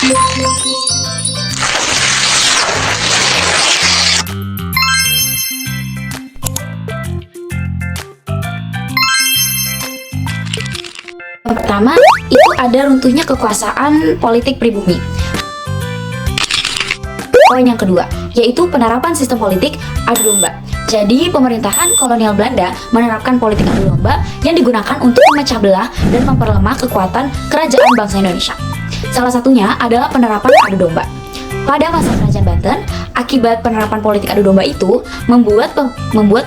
Yang pertama, itu ada runtuhnya kekuasaan politik pribumi. Poin yang kedua, yaitu penerapan sistem politik adu domba. Jadi, pemerintahan kolonial Belanda menerapkan politik adu domba yang digunakan untuk memecah belah dan memperlemah kekuatan kerajaan bangsa Indonesia. Salah satunya adalah penerapan adu domba. Pada masa Kerajaan Banten, akibat penerapan politik adu domba itu membuat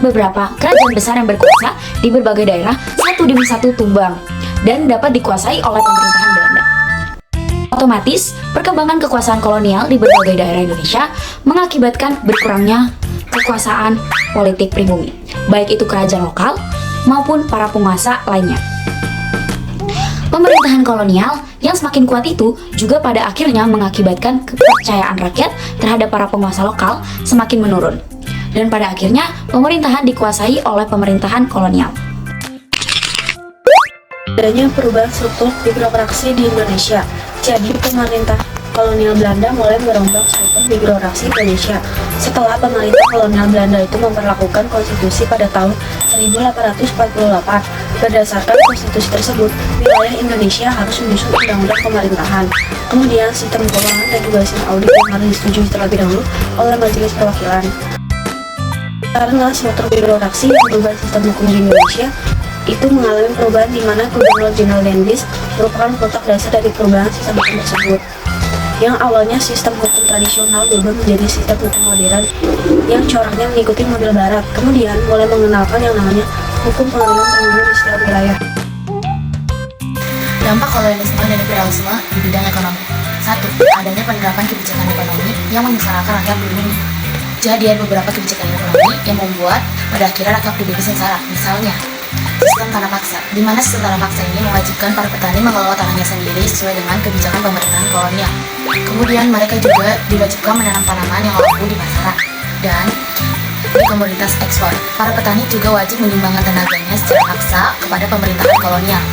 beberapa kerajaan besar yang berkuasa di berbagai daerah satu demi satu tumbang dan dapat dikuasai oleh pemerintahan Belanda. Otomatis, perkembangan kekuasaan kolonial di berbagai daerah Indonesia mengakibatkan berkurangnya kekuasaan politik pribumi, baik itu kerajaan lokal maupun para penguasa lainnya. Pemerintahan kolonial yang semakin kuat itu juga pada akhirnya mengakibatkan kepercayaan rakyat terhadap para penguasa lokal semakin menurun. Dan pada akhirnya, pemerintahan dikuasai oleh pemerintahan kolonial. Adanya perubahan struktur birokrasi di Indonesia. Jadi, pemerintah kolonial Belanda mulai merombak struktur birokrasi Indonesia. Setelah pemerintah kolonial Belanda itu memperlakukan konstitusi pada tahun 1848. Berdasarkan konstitusi tersebut, wilayah Indonesia harus menyusun undang-undang pemerintahan. Kemudian, sistem keuangan dan juga sistem audit yang harus disetujui terlebih dahulu oleh Majelis Perwakilan. Karena struktur birokrasi yang berubah sistem hukum di Indonesia itu mengalami perubahan di mana Gubernur Jenderal Landis merupakan kotak dasar dari perubahan sistem hukum tersebut. Yang awalnya sistem hukum tradisional berubah menjadi sistem hukum modern yang coraknya mengikuti model barat, kemudian mulai mengenalkan yang namanya hukum pengadilan umum di setiap wilayah. Dampak kolonialisme dan imperialisme di bidang ekonomi. 1. Adanya penerapan kebijakan ekonomi yang menyengsarakan rakyat pribumi. Jadi ada beberapa kebijakan ekonomi yang membuat pada akhirnya rakyat pribumi sengsara. Misalnya, sistem tanah paksa, di mana sistem tanah paksa ini mewajibkan para petani mengelola tanahnya sendiri sesuai dengan kebijakan pemerintahan kolonial. Kemudian mereka juga diwajibkan menanam tanaman yang laku di pasaran dan di komoditas ekspor. Para petani juga wajib menyumbangkan tenaganya secara paksa kepada pemerintahan kolonial.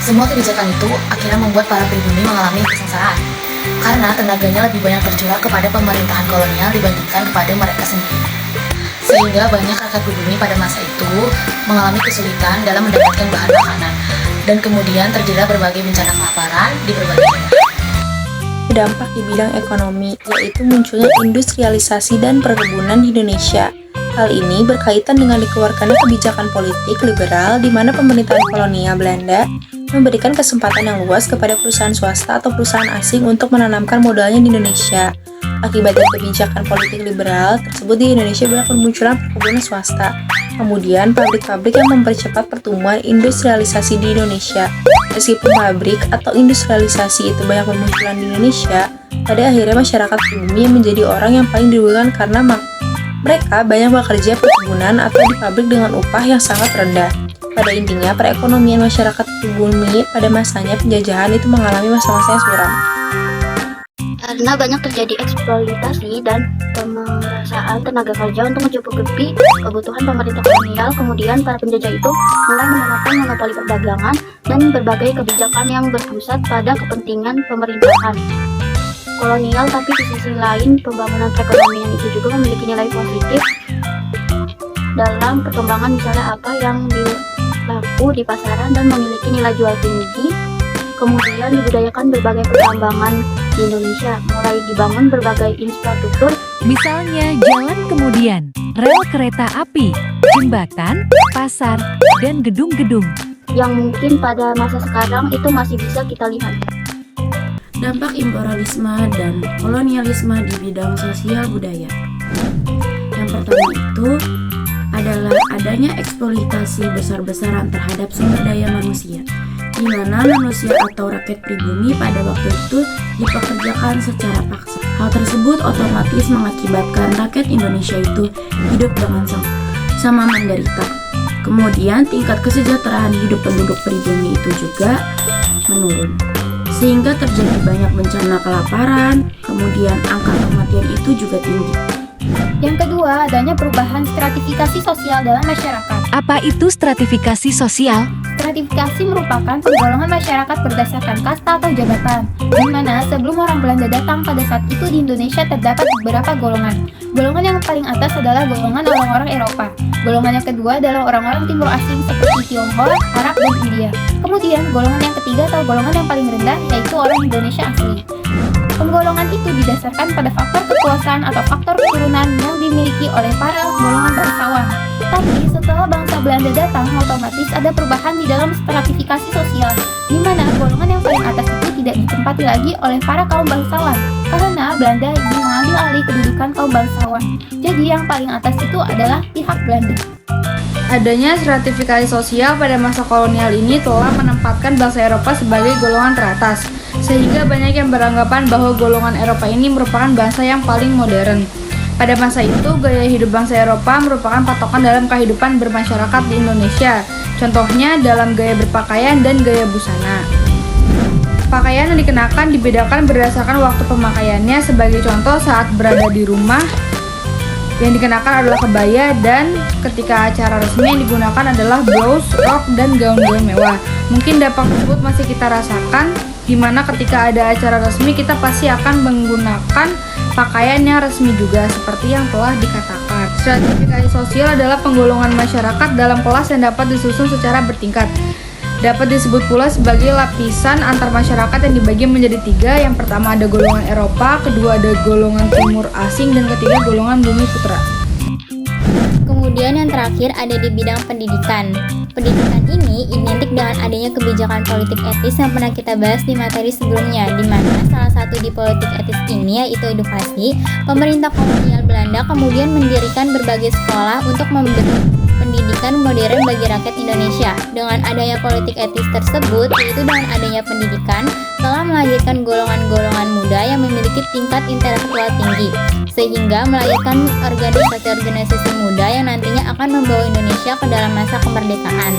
Semua kebijakan itu akhirnya membuat para pribumi mengalami kesengsaraan karena tenaganya lebih banyak tercurah kepada pemerintahan kolonial dibandingkan kepada mereka sendiri. Sehingga banyak rakyat pribumi pada masa itu mengalami kesulitan dalam mendapatkan bahan makanan dan kemudian terjadilah berbagai bencana kelaparan di berbagai daerah. Dampak di bidang ekonomi, yaitu munculnya industrialisasi dan perkebunan di Indonesia. Hal ini berkaitan dengan dikeluarkannya kebijakan politik liberal di mana pemerintahan kolonial Belanda memberikan kesempatan yang luas kepada perusahaan swasta atau perusahaan asing untuk menanamkan modalnya di Indonesia. Akibat dari kebijakan politik liberal tersebut di Indonesia banyak bermunculan perkebunan swasta. Kemudian pabrik-pabrik yang mempercepat pertumbuhan industrialisasi di Indonesia. Meskipun pabrik atau industrialisasi itu banyak bermunculan di Indonesia, pada akhirnya masyarakat pribumi yang menjadi orang yang paling dirugikan karena mereka banyak bekerja perkebunan atau di pabrik dengan upah yang sangat rendah. Pada intinya, perekonomian masyarakat pribumi pada masanya penjajahan itu mengalami masa-masa yang suram. Karena banyak terjadi eksploitasi dan pemerasan tenaga kerja untuk mencukupi kebutuhan pemerintah kolonial, kemudian para penjajah itu mulai menerapkan monopoli perdagangan dan berbagai kebijakan yang berpusat pada kepentingan pemerintahan kolonial. Tapi di sisi lain, pembangunan perekonomian itu juga memiliki nilai positif dalam perkembangan, misalnya apa yang laku di pasaran dan memiliki nilai jual tinggi. Kemudian dibudayakan berbagai pertambangan di Indonesia, mulai dibangun berbagai infrastruktur, misalnya jalan, kemudian rel kereta api, jembatan, pasar, dan gedung-gedung yang mungkin pada masa sekarang itu masih bisa kita lihat. Dampak imperialisme dan kolonialisme di bidang sosial budaya. Yang pertama itu adalah adanya eksploitasi besar-besaran terhadap sumber daya manusia, di mana manusia atau rakyat pribumi pada waktu itu dipekerjakan secara paksa. Hal tersebut otomatis mengakibatkan rakyat Indonesia itu hidup dengan sama menderita. Kemudian tingkat kesejahteraan hidup penduduk pribumi itu juga menurun, sehingga terjadi banyak bencana kelaparan, kemudian angka kematian itu juga tinggi. Yang kedua, adanya perubahan stratifikasi sosial dalam masyarakat. Apa itu stratifikasi sosial? Stratifikasi merupakan penggolongan masyarakat berdasarkan kasta atau jabatan, di mana sebelum orang Belanda datang pada saat itu di Indonesia terdapat beberapa golongan. Golongan yang paling atas adalah golongan orang-orang Eropa. Golongan yang kedua adalah orang-orang timur asing seperti Tionghoa, Arab, dan India. Kemudian golongan yang ketiga atau golongan yang paling rendah yaitu orang Indonesia asli. Penggolongan itu didasarkan pada faktor kekuasaan atau faktor keturunan yang dimiliki oleh para golongan bangsawan. Tapi setelah bangsa Belanda datang, otomatis ada perubahan di dalam stratifikasi sosial, di mana golongan yang paling atas itu tidak ditempati lagi oleh para kaum bangsawan, karena Belanda ingin mengambil alih kedudukan kaum bangsawan. Jadi yang paling atas itu adalah pihak Belanda. Adanya stratifikasi sosial pada masa kolonial ini telah menempatkan bangsa Eropa sebagai golongan teratas, sehingga banyak yang beranggapan bahwa golongan Eropa ini merupakan bangsa yang paling modern. Pada masa itu, gaya hidup bangsa Eropa merupakan patokan dalam kehidupan bermasyarakat di Indonesia, contohnya dalam gaya berpakaian dan gaya busana. Pakaian yang dikenakan dibedakan berdasarkan waktu pemakaiannya, sebagai contoh saat berada di rumah, yang dikenakan adalah kebaya, dan ketika acara resmi yang digunakan adalah blouse, rok, dan gaun-gaun mewah. Mungkin dampak tersebut masih kita rasakan, di mana ketika ada acara resmi kita pasti akan menggunakan pakaian yang resmi juga, seperti yang telah dikatakan. Stratifikasi sosial adalah penggolongan masyarakat dalam kelas yang dapat disusun secara bertingkat. Dapat disebut pula sebagai lapisan antar masyarakat yang dibagi menjadi tiga. Yang pertama ada golongan Eropa, kedua ada golongan timur asing, dan ketiga golongan bumi putra. Kemudian yang terakhir ada di bidang pendidikan. Pendidikan ini identik dengan adanya kebijakan politik etis yang pernah kita bahas di materi sebelumnya, di mana salah satu di politik etis ini yaitu edukasi. Pemerintah kolonial Belanda kemudian mendirikan berbagai sekolah untuk memberi pendidikan modern bagi rakyat Indonesia. Dengan adanya politik etis tersebut, yaitu dengan adanya pendidikan, telah melahirkan golongan-golongan muda yang memiliki tingkat intelektual tinggi, sehingga melahirkan organisasi-organisasi muda yang nantinya akan membawa Indonesia ke dalam masa kemerdekaan.